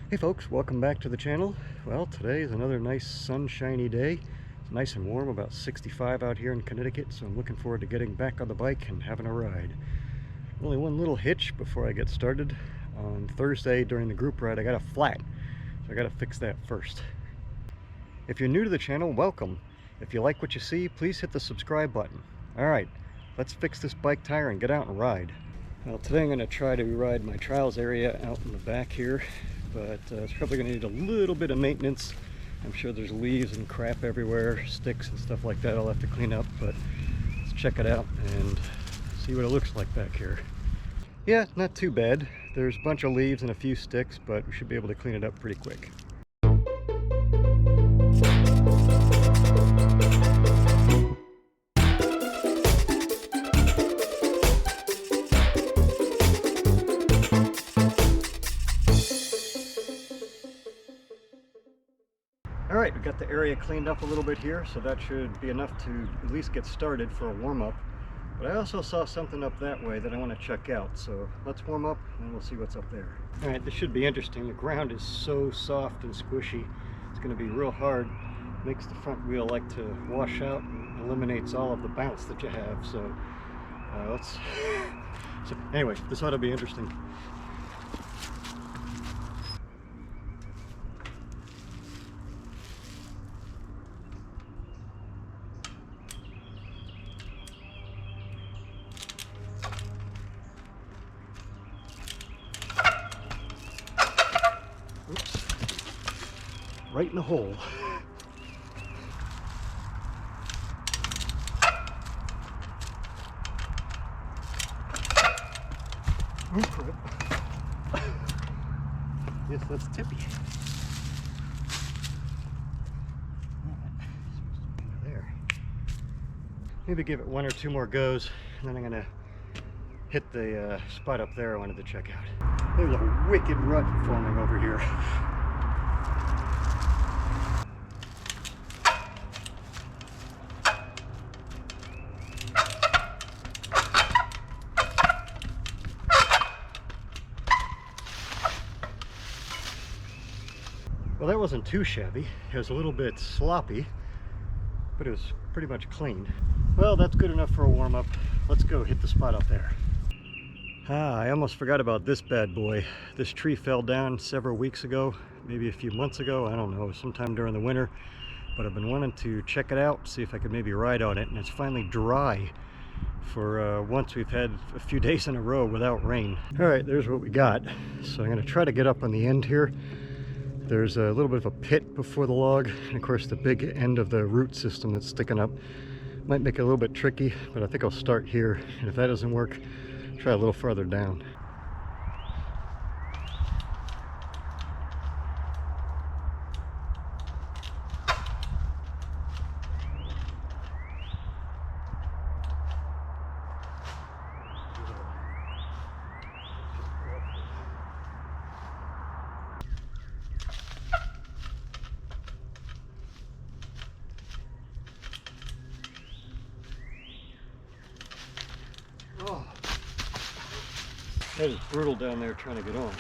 Hey folks, welcome back to the channel. Well, today is another nice sunshiny day. It's nice and warm, about 65 out here in Connecticut, so I'm looking forward to getting back on the bike and having a ride. Only one little hitch before I get started. On Thursday during the group ride I got a flat, so I got to fix that first. If you're new to the channel, welcome. If you like what you see, please hit the subscribe button. Alright, let's fix this bike tire and get out and ride. Well, today I'm going to try to ride my trials area out in the back here, but it's probably going to need a little bit of maintenance. I'm sure there's leaves and crap everywhere, sticks and stuff like that I'll have to clean up, but let's check it out and see what it looks like back here. Yeah, not too bad. There's a bunch of leaves and a few sticks, but we should be able to clean it up pretty quick. Alright, we got the area cleaned up a little bit here, so that should be enough to at least get started for a warm-up. But I also saw something up that way that I want to check out, so let's warm up and we'll see what's up there. Alright, this should be interesting. The ground is so soft and squishy, it's going to be real hard. Makes the front wheel like to wash out and eliminates all of the bounce that you have, so so anyway, this ought to be interesting. Oops. Right in the hole. Yes, that's tippy. There. Maybe give it one or two more goes, and then I'm gonna hit the spot up there I wanted to check out. There's a wicked rut forming over here. Well, that wasn't too shabby. It was a little bit sloppy, but it was pretty much clean. Well, that's good enough for a warm-up. Let's go hit the spot up there. I almost forgot about this bad boy. This tree fell down several weeks ago, maybe a few months ago, I don't know, sometime during the winter. But I've been wanting to check it out, see if I could maybe ride on it, and it's finally dry for once we've had a few days in a row without rain. Alright, there's what we got. So I'm going to try to get up on the end here. There's a little bit of a pit before the log, and of course the big end of the root system that's sticking up. Might make it a little bit tricky, but I think I'll start here, and if that doesn't work, try a little farther down. Oh, that is brutal down there trying to get on.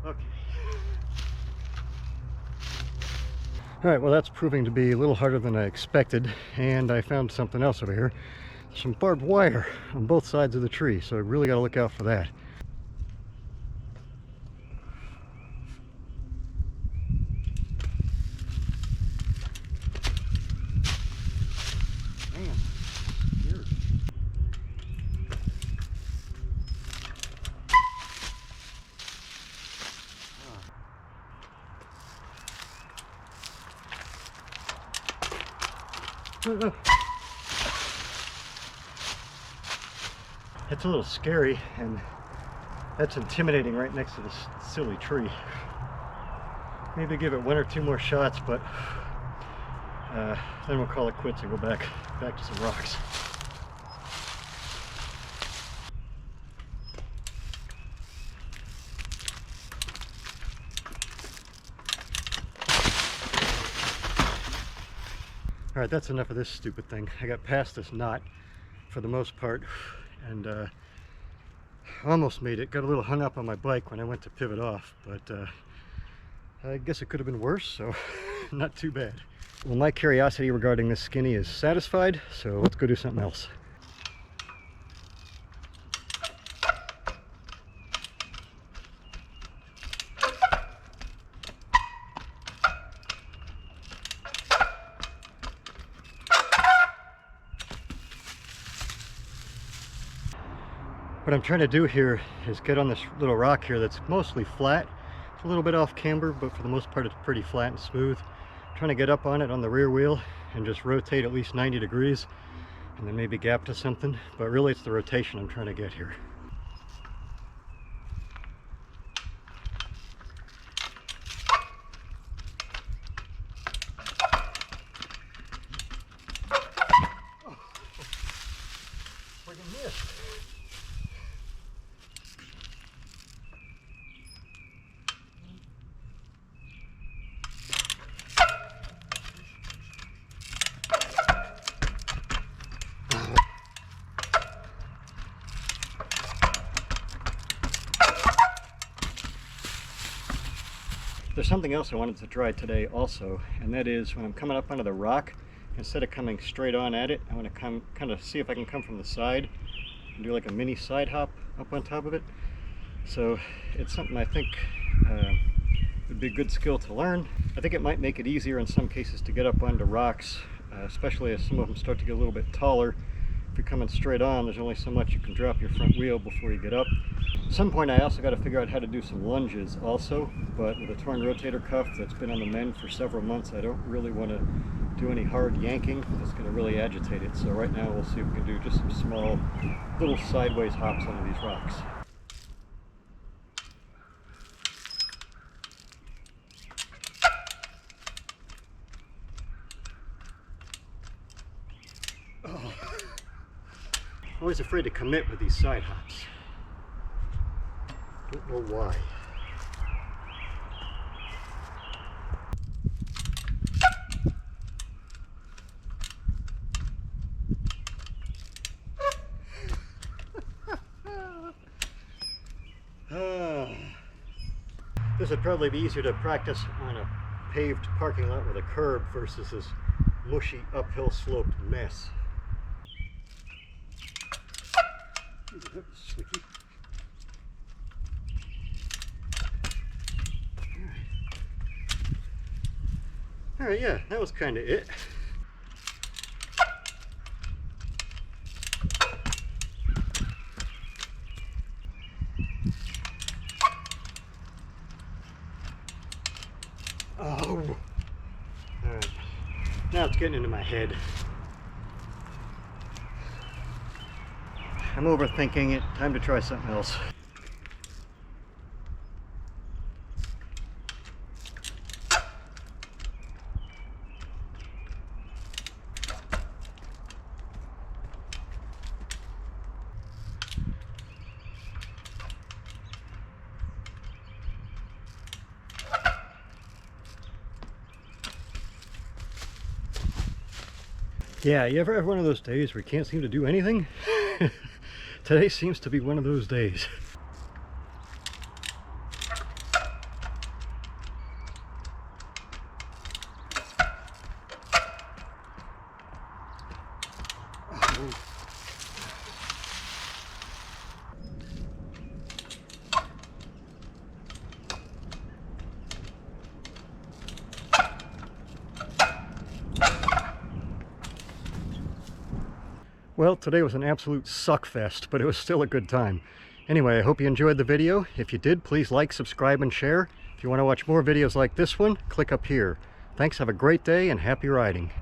Okay. Alright, well that's proving to be a little harder than I expected, and I found something else over here. Some barbed wire on both sides of the tree, so I really got to look out for that. It's a little scary, and that's intimidating right next to this silly tree. Maybe give it one or two more shots, but then we'll call it quits and go back to some rocks. Alright, that's enough of this stupid thing. I got past this knot for the most part, and almost made it. Got a little hung up on my bike when I went to pivot off, but I guess it could have been worse, so not too bad. Well, my curiosity regarding this skinny is satisfied, so let's go do something else. What I'm trying to do here is get on this little rock here that's mostly flat. It's a little bit off camber, but for the most part it's pretty flat and smooth. I'm trying to get up on it on the rear wheel and just rotate at least 90 degrees and then maybe gap to something, but really it's the rotation I'm trying to get here. Oh, friggin' missed. There's something else I wanted to try today also, and that is when I'm coming up onto the rock, instead of coming straight on at it, I want to kind of see if I can come from the side and do like a mini side hop up on top of it. So it's something I think would be a good skill to learn. I think it might make it easier in some cases to get up onto rocks, especially as some of them start to get a little bit taller. If you're coming straight on, there's only so much you can drop your front wheel before you get up. At some point I also got to figure out how to do some lunges also, but with a torn rotator cuff that's been on the mend for several months, I don't really want to do any hard yanking. It's going to really agitate it. So right now we'll see if we can do just some small little sideways hops onto these rocks. Oh. I'm always afraid to commit with these side hops. Don't know why. This would probably be easier to practice on a paved parking lot with a curb versus this mushy uphill sloped mess. Squeaky. Alright, yeah, that was kind of it. Oh! Alright, now it's getting into my head. I'm overthinking it. Time to try something else. Yeah, you ever have one of those days where you can't seem to do anything? Today seems to be one of those days. Well, today was an absolute suckfest, but it was still a good time. Anyway, I hope you enjoyed the video. If you did, please like, subscribe, and share. If you want to watch more videos like this one, click up here. Thanks, have a great day, and happy riding.